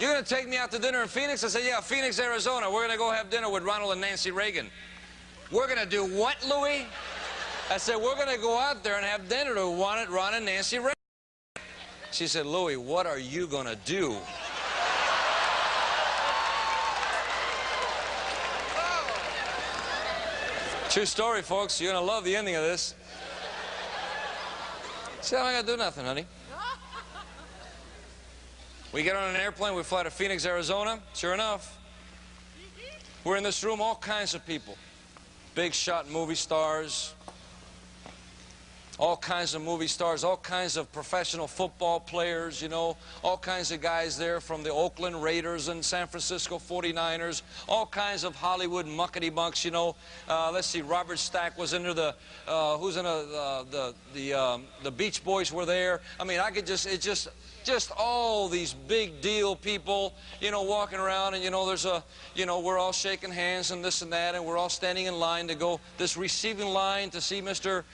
You're going to take me out to dinner in Phoenix? I said, yeah, Phoenix, Arizona. We're going to go have dinner with Ronald and Nancy Reagan. We're going to do what, Louie? I said, we're going to go out there and have dinner with Ron and Nancy Reagan. She said, Louie, what are you going to do? True story, folks. You're going to love the ending of this. She said, I ain't going to do nothing, honey. We get on an airplane, we fly to Phoenix, Arizona. Sure enough, we're in this room, all kinds of people. Big shot movie stars, all kinds of movie stars, all kinds of professional football players, you know, all kinds of guys there from the Oakland Raiders and San Francisco 49ers, all kinds of Hollywood muckety-bunks, you know. Let's see, Robert Stack was into the, the Beach Boys were there. I mean, I could just all these big deal people, you know, walking around, and, you know, there's a, you know, we're all shaking hands and this and that, and we're all standing in line to go, this receiving line to see Mr.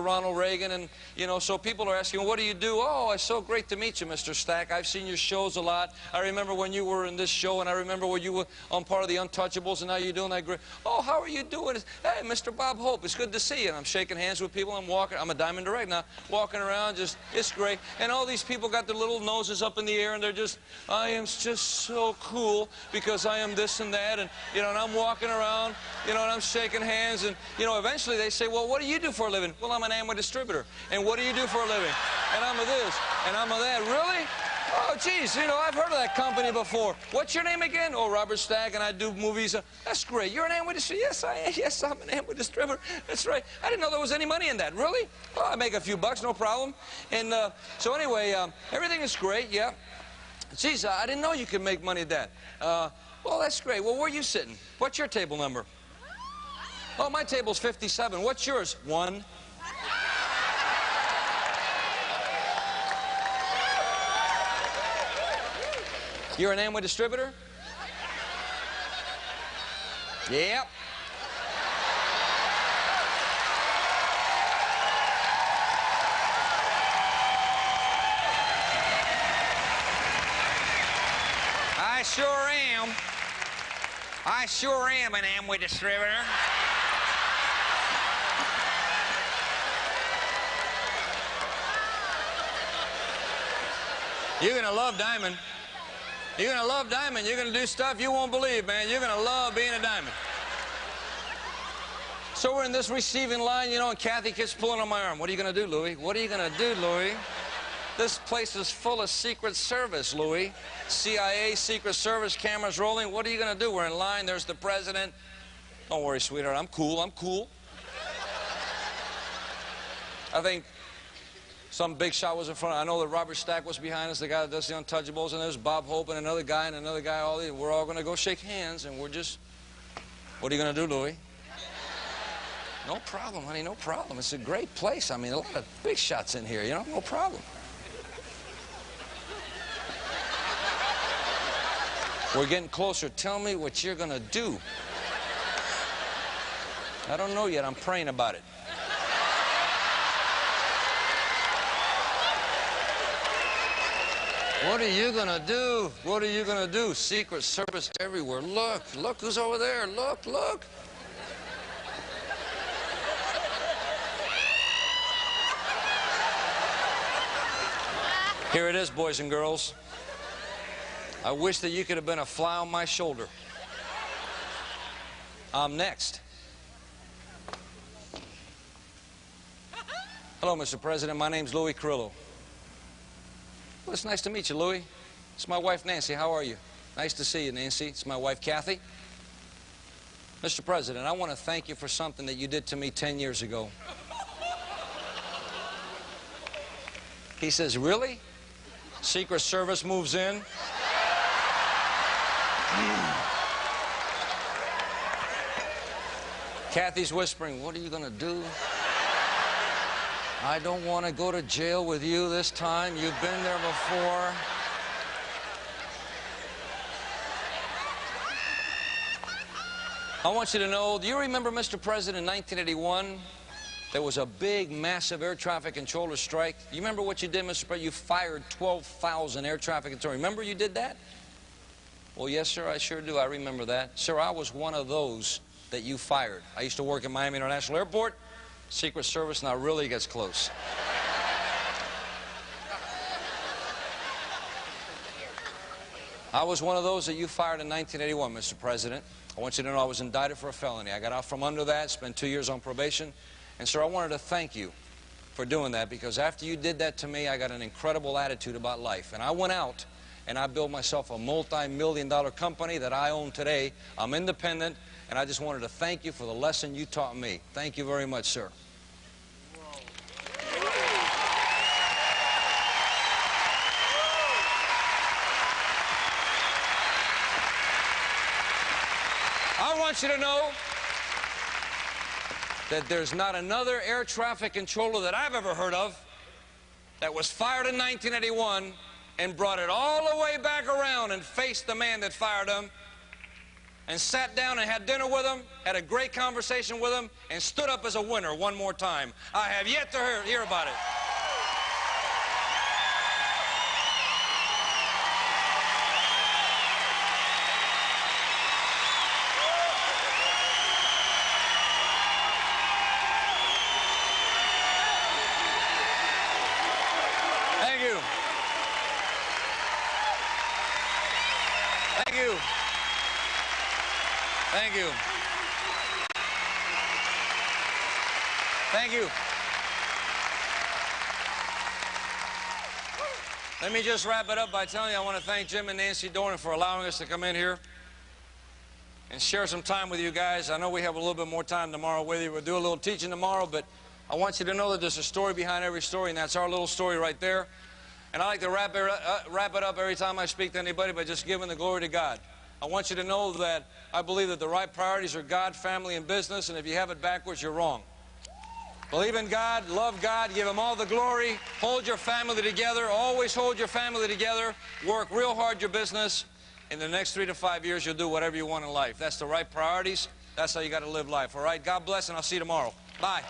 Ronald Reagan, and, you know, so people are asking, what do you do? Oh, it's so great to meet you, Mr. Stack. I've seen your shows a lot. I remember when you were in this show, and I remember when you were on part of the Untouchables, and now you're doing that great. Oh, how are you doing? Hey, Mr. Bob Hope, it's good to see you. And I'm shaking hands with people. I'm walking. I'm a diamond direct now, walking around, just, it's great. And all these people got their little noses up in the air, and they're just, I am just so cool because I am this and that, and, you know, and I'm walking around, you know, and I'm shaking hands, and, you know, eventually they say, well, what do you do for a living? Well, I'm an Amway distributor. And what do you do for a living? And I'm a this, and I'm a that. Really? Oh, geez, you know, I've heard of that company before. What's your name again? Oh, Robert Stack, and I do movies. That's great. You're an Amway distributor? Yes, I am. Yes, I'm an Amway distributor. That's right. I didn't know there was any money in that. Really? Oh, I make a few bucks, no problem. And so anyway, everything is great, yeah. Geez, I didn't know you could make money at that. Well, that's great. Well, where are you sitting? What's your table number? Oh, my table's 57. What's yours? 1. You're an Amway distributor? Yep. I sure am. I sure am an Amway distributor. You're gonna love Diamond. You're gonna love Diamond. You're gonna do stuff you won't believe, man. You're gonna love being a Diamond. So we're in this receiving line, you know, and Kathy keeps pulling on my arm. What are you gonna do, Louie? What are you gonna do, Louie? This place is full of Secret Service, Louie. CIA, Secret Service, cameras rolling. What are you gonna do? We're in line. There's the president. Don't worry, sweetheart. I'm cool. I'm cool. I think some big shot was in front. I know that Robert Stack was behind us, the guy that does the Untouchables, and there's Bob Hope and another guy. All these. We're all going to go shake hands, and we're just... What are you going to do, Louie? No problem, honey, no problem. It's a great place. I mean, a lot of big shots in here, you know? No problem. We're getting closer. Tell me what you're going to do. I don't know yet. I'm praying about it. What are you gonna do? What are you gonna do? Secret Service everywhere. Look, look who's over there. Look, look. Here it is, boys and girls. I wish that you could have been a fly on my shoulder. I'm next. Hello, Mr. President. My name's Louis Carrillo. Well, it's nice to meet you, Louie. It's my wife, Nancy. How are you? Nice to see you, Nancy. It's my wife, Kathy. Mr. President, I want to thank you for something that you did to me 10 years ago. He says, really? Secret Service moves in? Kathy's whispering, what are you going to do? I don't want to go to jail with you this time. You've been there before. I want you to know, do you remember, Mr. President, in 1981, there was a big, massive air traffic controller strike? You remember what you did, Mr. President? You fired 12,000 air traffic controllers. Remember you did that? Well, yes, sir, I sure do. I remember that. Sir, I was one of those that you fired. I used to work at Miami International Airport. Secret Service now really gets close. I was one of those that you fired in 1981, Mr. President. I want you to know I was indicted for a felony. I got out from under that, spent 2 years on probation. And, sir, I wanted to thank you for doing that, because after you did that to me, I got an incredible attitude about life. And I went out and I built myself a multi-million-dollar company that I own today. I'm independent, and I just wanted to thank you for the lesson you taught me. Thank you very much, sir. I want you to know that there's not another air traffic controller that I've ever heard of that was fired in 1981 and brought it all the way back around and faced the man that fired him and sat down and had dinner with him, had a great conversation with him, and stood up as a winner one more time. I have yet to hear about it. Thank you. Thank you. Thank you. Thank you. Let me just wrap it up by telling you I want to thank Jim and Nancy Dornan for allowing us to come in here and share some time with you guys. I know we have a little bit more time tomorrow with you. We'll do a little teaching tomorrow, but I want you to know that there's a story behind every story, and that's our little story right there. And I like to wrap it up every time I speak to anybody by just giving the glory to God. I want you to know that I believe that the right priorities are God, family, and business, and if you have it backwards, you're wrong. Believe in God, love God, give Him all the glory, hold your family together, always hold your family together, work real hard your business. In the next 3 to 5 years, you'll do whatever you want in life. That's the right priorities. That's how you got to live life, all right? God bless, and I'll see you tomorrow. Bye.